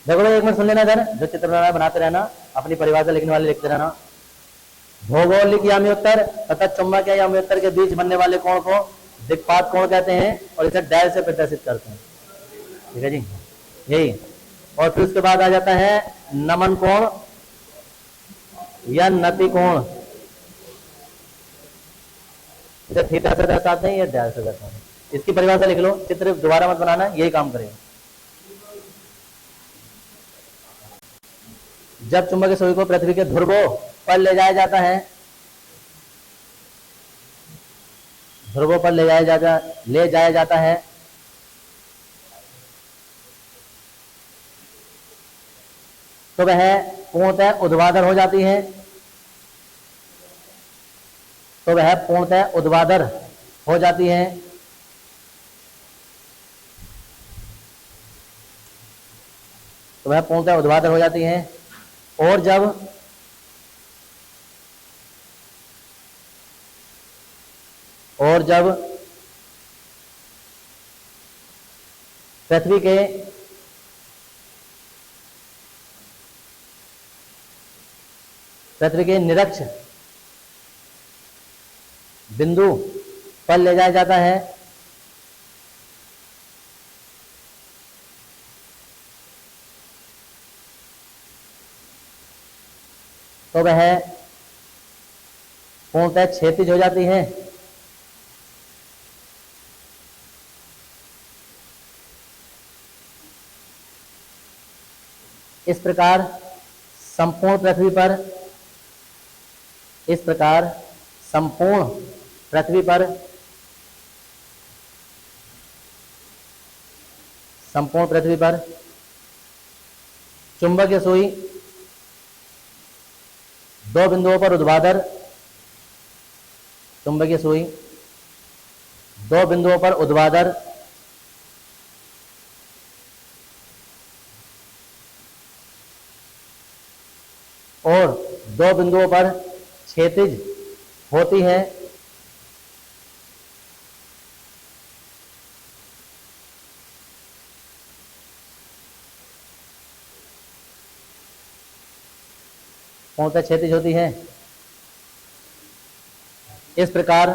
देखो भाई, एक मिनट सुन लेना इधर, जो चित्र बनाते रहना, अपनी परिभाषा लिखने वाले लिखते रहना। भौगोलिक याम्योत्तर तथा चुंबकीय याम्योत्तर के बीच बनने वाले कोण को दिक्पात कोण कहते हैं और इसे डैश से प्रदर्शित करते हैं। ठीक है जी, यही। और फिर उसके बाद आ जाता है नमन कोण या नति कोण, इसे थीटा से दर्शाते हैं या डैश से दर्शाते हैं। इसकी परिभाषा लिख लो, चित्र दोबारा मत बनाना, यही काम करेगा। जब चुंबकीय सुई को पृथ्वी के ध्रुवों पर ले जाया जाता है, ध्रुवों पर ले जाया जाता है तो वह पूर्णतः ऊर्ध्वाधर हो जाती है, तो वह पूर्णतः ऊर्ध्वाधर हो जाती है। तो वह पूर्णतः ऊर्ध्वाधर हो जाती है। और जब पृथ्वी के निरक्ष बिंदु पर ले जाया जाता है तो वह पूर्णतः क्षैतिज हो जाती है। इस प्रकार संपूर्ण पृथ्वी पर चुंबकीय सुई दो बिंदुओं पर ऊर्ध्वाधर, चुंबकीय सुई दो बिंदुओं पर ऊर्ध्वाधर और दो बिंदुओं पर क्षैतिज होती है। पूर्णतः क्षैतिज होती है। इस प्रकार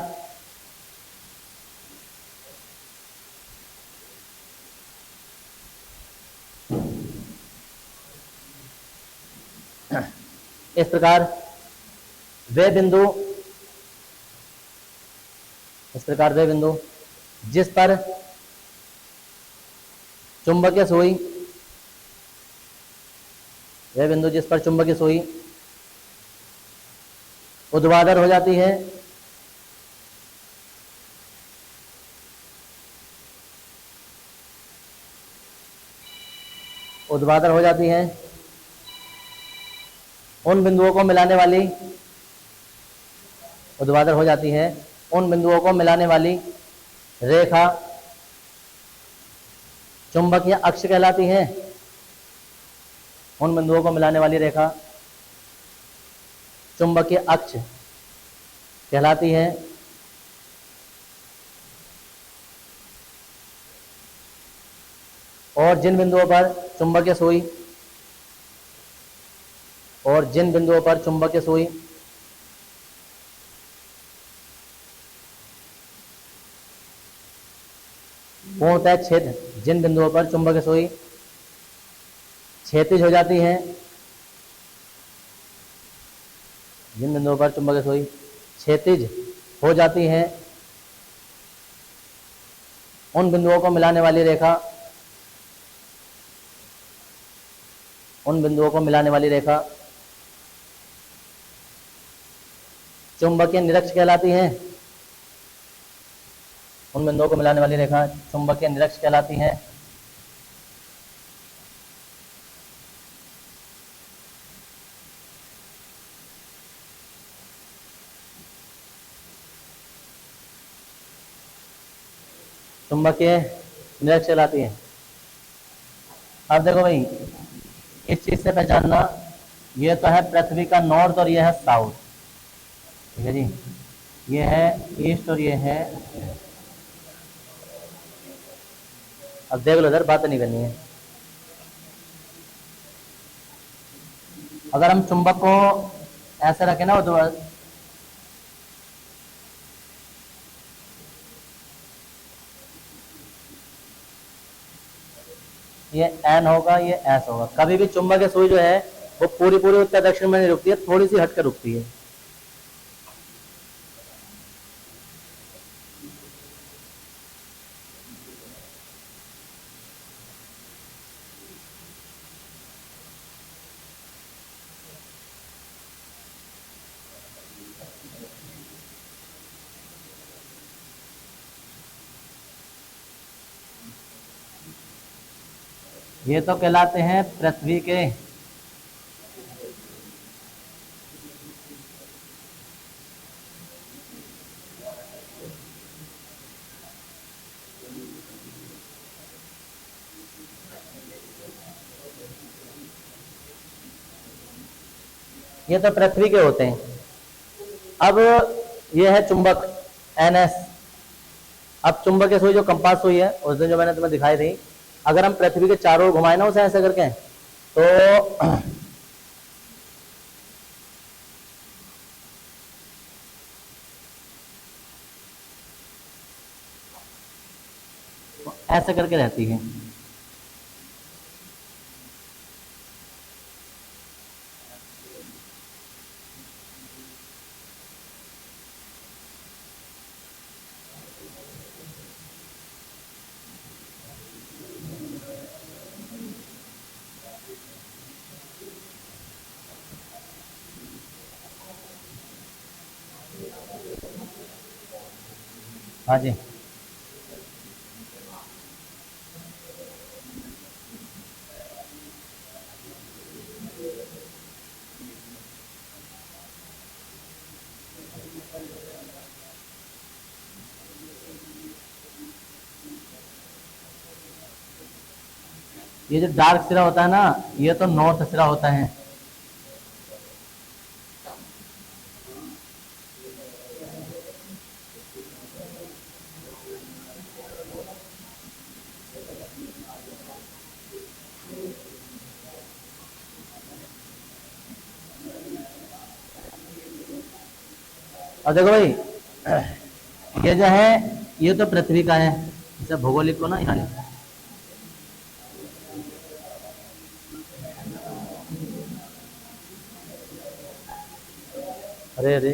वे बिंदु जिस पर चुंबकीय सुई ऊर्ध्वाधर हो जाती है, उन बिंदुओं को मिलाने वाली रेखा चुंबकीय अक्ष कहलाती है। उन बिंदुओं को मिलाने वाली रेखा चुंबकीय अक्ष कहलाती है। और जिन बिंदुओं पर चुंबकीय सुई पूर्णतः क्षैतिज हो जाती है, उन बिंदुओं को मिलाने वाली रेखा चुंबकीय निरक्ष कहलाती है। उन बिंदुओं को मिलाने वाली रेखा चुंबकीय निरक्ष कहलाती है। चुंबकीय निरक्ष कहलाती है। अब देखो भाई, इस चीज से पहचानना, ये तो है पृथ्वी का नॉर्थ और ये है साउथ। ठीक है जी, ये है ईस्ट और ये है अब देख लो इधर, बात नहीं करनी है। अगर हम चुंबक को ऐसे रखें ना, तो ये एन होगा, ये एस होगा। कभी भी चुंबक सुई जो है वो पूरी पूरी उत्तर दक्षिण में नहीं रुकती है, थोड़ी सी हटकर रुकती है। ये तो कहलाते हैं पृथ्वी के ये तो पृथ्वी के होते हैं। अब ये है चुंबक एन एस। अब चुंबक सुई जो कंपास सुई है उस दिन जो मैंने तुम्हें दिखाई थी, अगर हम पृथ्वी के चारों ओर घुमाए ना उसे ऐसे करके, तो ऐसे करके रहती है। हाँ जी, ये जो डार्क सिरा होता है ना, ये तो नॉर्थ सिरा होता है। और देखो भाई, ये जो है ये तो पृथ्वी का है। इसे भौगोलिक को ना यहाँ लिखो। अरे अरे,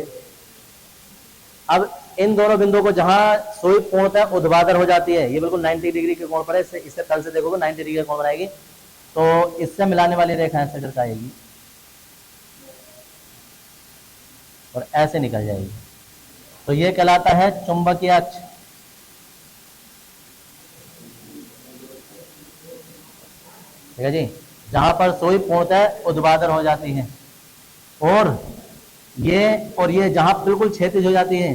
अब इन दोनों बिंदुओं को जहां सुई पूर्णतः ऊर्ध्वाधर हो जाती है, ये बिल्कुल 90 डिग्री के कोण पर है, इससे तल से देखोगे 90 डिग्री का कोण बनाएगी, तो इससे मिलाने वाली रेखा ऐसे करके आएगी और ऐसे निकल जाएगी। तो ये कहलाता है चुंबकीय अक्ष। ठीक है जी, जहां पर सुई पूर्णतः ऊर्ध्वाधर हो जाती है, और ये जहां बिल्कुल क्षैतिज हो जाती है,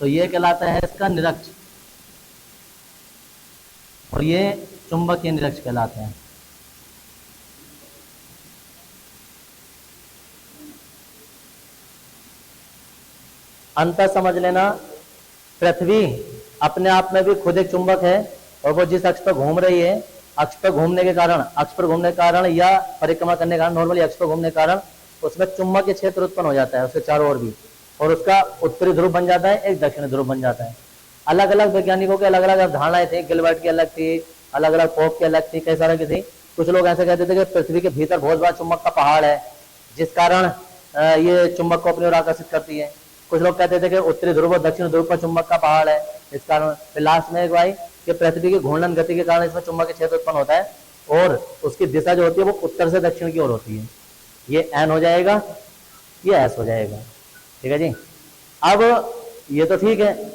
तो ये कहलाता है इसका निरक्ष, और ये चुंबकीय निरक्ष कहलाते हैं। अंतर समझ लेना, पृथ्वी अपने आप में भी खुद एक चुंबक है, और वो जिस अक्ष पर घूम रही है, अक्ष पर घूमने के कारण या परिक्रमा करने के कारण, नॉर्मली अक्ष पर घूमने के कारण उसमें चुंबकीय क्षेत्र उत्पन्न हो जाता है उसके चारों ओर भी, और उसका उत्तरी ध्रुव बन जाता है, एक दक्षिणी ध्रुव बन जाता है। अलग अलग वैज्ञानिकों के अलग अलग अवधारणाएं थी, गिलबर्ट की अलग थी, अलग अलग पोप की अलग थी, कई सारे की थी। कुछ लोग ऐसे कहते थे कि पृथ्वी के भीतर बहुत बड़ा चुंबक का पहाड़ है, जिस कारण ये चुंबक को अपनी ओर आकर्षित करती है। कुछ लोग कहते थे कि उत्तरी ध्रुव और दक्षिण ध्रुव पर चुंबक का पहाड़ है, इस कारण। फिर लास्ट में एक भाई कि पृथ्वी की घूर्णन गति के कारण इसमें चुंबकीय क्षेत्र उत्पन्न होता है, और उसकी दिशा जो होती है वो उत्तर से दक्षिण की ओर होती है। ये एन हो जाएगा, ये एस हो जाएगा। ठीक है जी। अब ये तो ठीक है,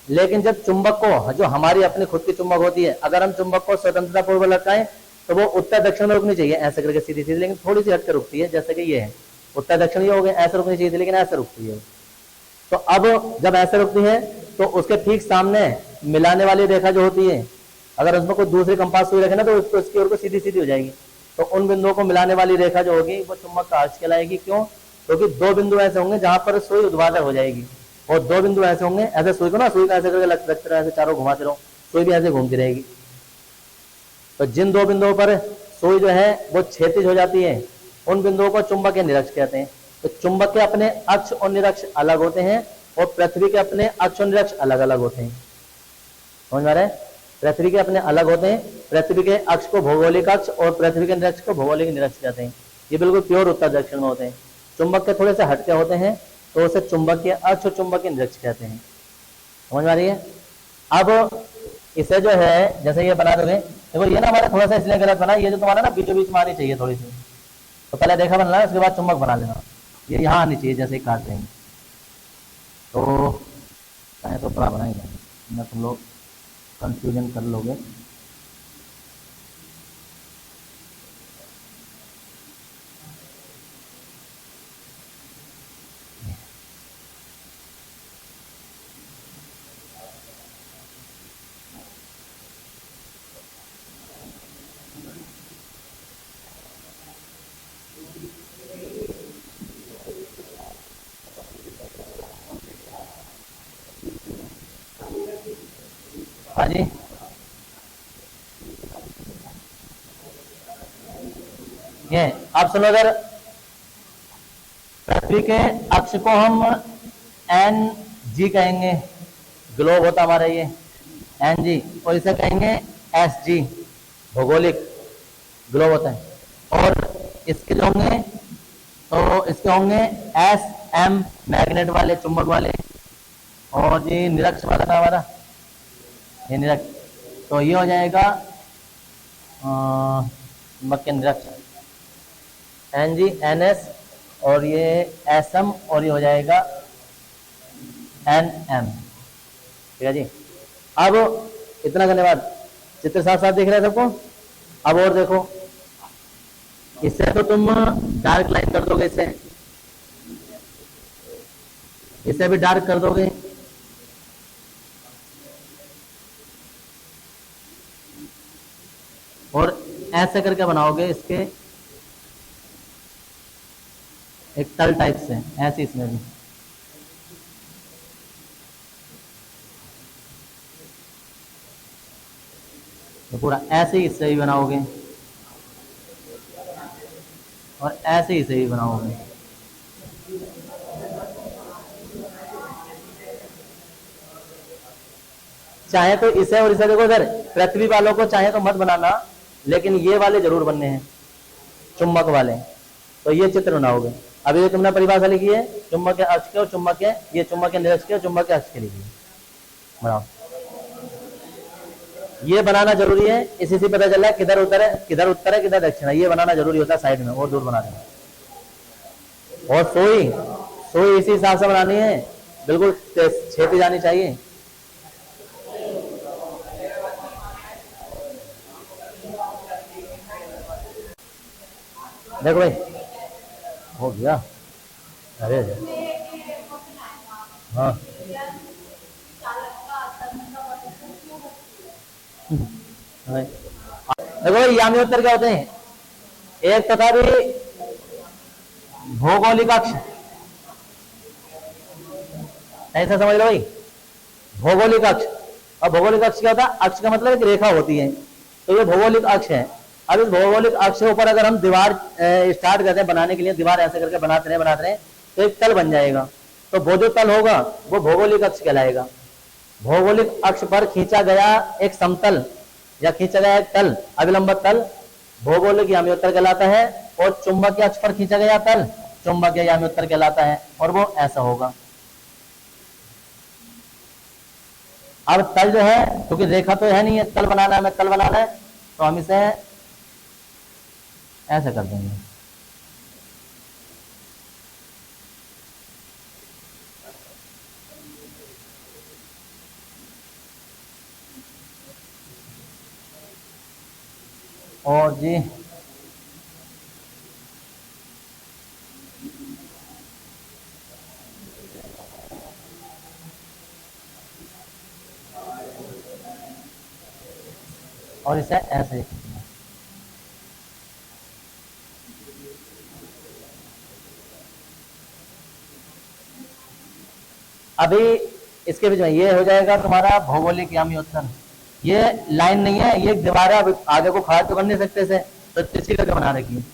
लेकिन जब चुंबक को, जो हमारी अपनी खुद की चुंबक होती है, अगर हम चुंबक को स्वतंत्रता पूर्वक लटकाएं तो वो उत्तर दक्षिण में रुकनी चाहिए, ऐसे करके सीधी सीधी, लेकिन थोड़ी सी हटकर रुकती है, जैसे कि ये है उत्तर दक्षिण, ये हो गया, ऐसे रुकनी चाहिए थी लेकिन ऐसे रुकती है। तो अब जब ऐसे रुकती है तो उसके ठीक सामने मिलाने वाली रेखा जो होती है, अगर उसमें कोई दूसरी कंपास सुई रखे ना, तो उसकी ओर को सीधी सीधी हो जाएगी। तो उन बिंदुओं को मिलाने वाली रेखा जो होगी वो चुंबक का अक्ष कहलाएगी। क्यों? क्योंकि दो बिंदु ऐसे होंगे जहां पर सुई ऊर्ध्वाधर हो जाएगी, और दो बिंदु ऐसे होंगे, ऐसे सुई को ना, सुई का ऐसे करके रखते रहो, ऐसे चारों घुमाते रहो, सुई भी ऐसे घूमती रहेगी। तो जिन दो बिंदुओं पर सुई जो है वो क्षैतिज हो जाती है, उन बिंदुओं को चुंबकीय निरक्ष कहते हैं। तो चुंबक के अपने अक्ष और निरक्ष अलग होते हैं और पृथ्वी के अपने अक्ष और निरक्ष अलग अलग होते हैं। समझ में आ रहा है? पृथ्वी के अपने अलग होते हैं, पृथ्वी के अक्ष को भौगोलिक अक्ष और पृथ्वी के निरक्ष को भौगोलिक निरक्ष कहते हैं। ये बिल्कुल प्योर उत्तर दक्षिण में होते हैं। चुंबक के थोड़े से हटके होते हैं तो उसे चुंबकीय अक्ष और चुंबकीय निरक्ष कहते हैं। समझ में आ रही है? अब इसे जो है जैसे ये बना दोगे, देखो ये ना हमारा थोड़ा सा इसलिए गलत बना, ये जो तुम्हारा ना बीचों बीच में आनी चाहिए थोड़ी सी, तो पहले देखा बनना है, उसके बाद चुंबक बना लेना। ये यहाँ आनी चाहिए जैसे ही काट देंगे तो चाहे तो बड़ा बनाएंगे ना, तुम लोग कंफ्यूजन कर लोगे। हाँ जी, ये आप सुनो, अगर पृथ्वी के अक्ष को हम एन जी कहेंगे, ग्लोब होता हमारा ये एन जी, और इसे कहेंगे एस जी, भौगोलिक ग्लोब होता है। और इसके जो होंगे तो इसके होंगे एस एम, मैग्नेट वाले, चुंबक वाले, और ये निरक्ष वाला था हमारा, ये निरक्ष, तो ये हो जाएगा चुंबक के निरक्ष एन जी एन एस, और ये एस एम, और ये हो जाएगा एन एम। ठीक है जी। अब इतना करने बाद चित्र साफ साफ दिख रहा है सबको? अब और देखो, इससे तो तुम डार्क लाइन कर दोगे, इसे भी डार्क कर दोगे, और ऐसे करके बनाओगे इसके एक तल टाइप से, ऐसे इसमें भी तो पूरा ऐसे ही इससे भी बनाओगे, और ऐसे ही इसे भी बनाओगे। चाहे तो इसे और इसे, देखो इधर पृथ्वी वालों को चाहे तो मत बनाना, लेकिन ये वाले जरूर बनने हैं, चुंबक वाले, तो ये चित्र बनाओगे। अभी ये तुमने परिभाषा लिखी है चुंबक के अक्ष के और चुंबक के, ये चुंबक के निरक्ष के और चुंबक के अक्ष के लिखी है, बनाओ। ये बनाना जरूरी है, इसी से पता चल रहा है किधर उत्तर है, किधर उत्तर है, किधर दक्षिण है, ये बनाना जरूरी होता है साइड में, और दूर बना देना। और सोई सोई इसी हिसाब से बनानी है, बिल्कुल छेती जानी चाहिए। देखो भाई हो गया, अरे हाँ देखो भाई, यामी उत्तर क्या होते हैं? एक तथा भी भौगोलिक अक्ष, ऐसा समझ लो भाई, भौगोलिक अक्ष। अब भौगोलिक अक्ष क्या होता है? अक्ष का मतलब एक रेखा होती है, तो ये भौगोलिक अक्ष है। अब इस भौगोलिक अक्ष के ऊपर अगर हम दीवार स्टार्ट करते हैं बनाने के लिए, दीवार ऐसे करके बनाते रहे तो एक तल बन जाएगा, तो वो जो तल होगा वो भौगोलिक अक्ष कहलाएगा। भौगोलिक अक्ष पर खींचा गया एक समतल या खींचा गया एक तल, अभिलंबित तल, भौगोलिक यामी उत्तर कहलाता है, और चुंबकीय अक्ष पर खींचा गया तल चुंबकीय यामी उत्तर कहलाता है, और वो ऐसा होगा। अब तल जो है, क्योंकि रेखा तो है नहीं है, तल बनाना है, हमें तल बनाना है, तो हम इसे ऐसे कर देंगे। और जी और इसे ऐसे, अभी इसके बीच में ये हो जाएगा तुम्हारा भौगोलिक यामी उत्तर, ये लाइन नहीं है, ये दीवार है, अब आगे को खाड़ तो कर नहीं सकते से, तो इसी करके बना रखी है।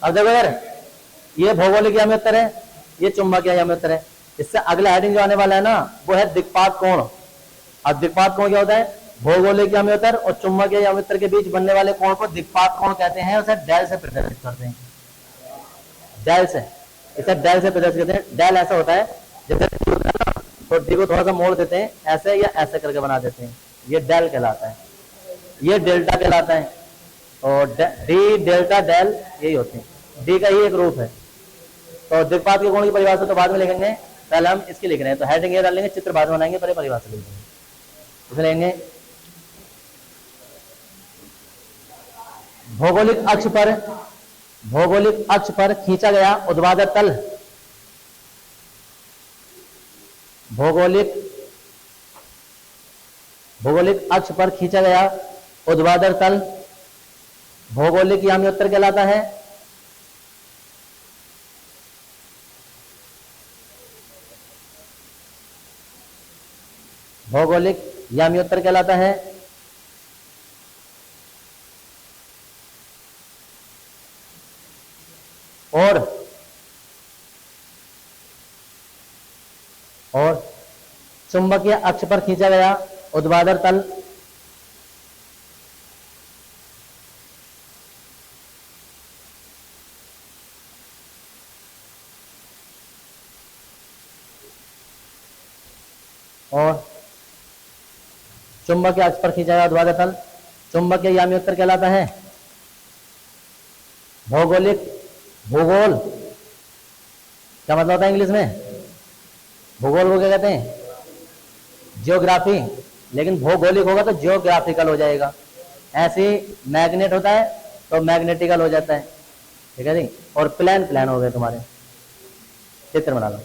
अब देखो यार, ये भौगोलिक यामी उत्तर है, ये चुंबकीय यामी उत्तर है। इससे अगला हेडिंग जो आने वाला है ना, वो है दिक्पात कोण। अब दिक्पात कोण क्या होता है? भौगोलिक यामी उत्तर और चुंबकीय यामी उत्तर के बीच बनने वाले कोण को दिक्पात कोण कहते हैं। उसे डेल से प्रदर्शित करते हैं, डेल से, इसे डेल से प्रदर्शित करते हैं। डेल ऐसा होता है जैसे तो डी को थोड़ा सा मोड़ देते हैं, ऐसे या ऐसे करके बना देते हैं, ये डेल कहलाता है। ये डेल्टा कहलाता है, और डी डेल्टा डेल यही होते हैं, डी का ही एक रूप है। तो दिक्पात के कोण की परिभाषा तो बाद में लिखेंगे, पहले हम इसकी लिख रहे हैं। तो हेडिंग ये डाल लेंगे, चित्र बाद में बनाएंगे, पहले परिभाषा लिख देंगे। इसे लेंगे भौगोलिक अक्ष पर खींचा गया ऊर्ध्वाधर तल, भौगोलिक अक्ष पर खींचा गया ऊर्ध्वाधर तल भौगोलिक यामी उत्तर कहलाता है। भौगोलिक यामी उत्तर कहलाता है। और चुंबकीय अक्ष पर खींचा गया ऊर्ध्वाधर तल चुंबकीय अक्ष पर खींचा गया ऊर्ध्वाधर तल चुंबकीय यामी उत्तर कहलाता है। भूगोल क्या मतलब होता है इंग्लिश में? भूगोल को क्या कहते हैं? जियोग्राफी। लेकिन भौगोलिक होगा तो जियोग्राफिकल हो जाएगा। ऐसे मैग्नेट होता है तो मैग्नेटिकल हो जाता है, ठीक है जी। और प्लान हो गए तुम्हारे, चित्र बना लो।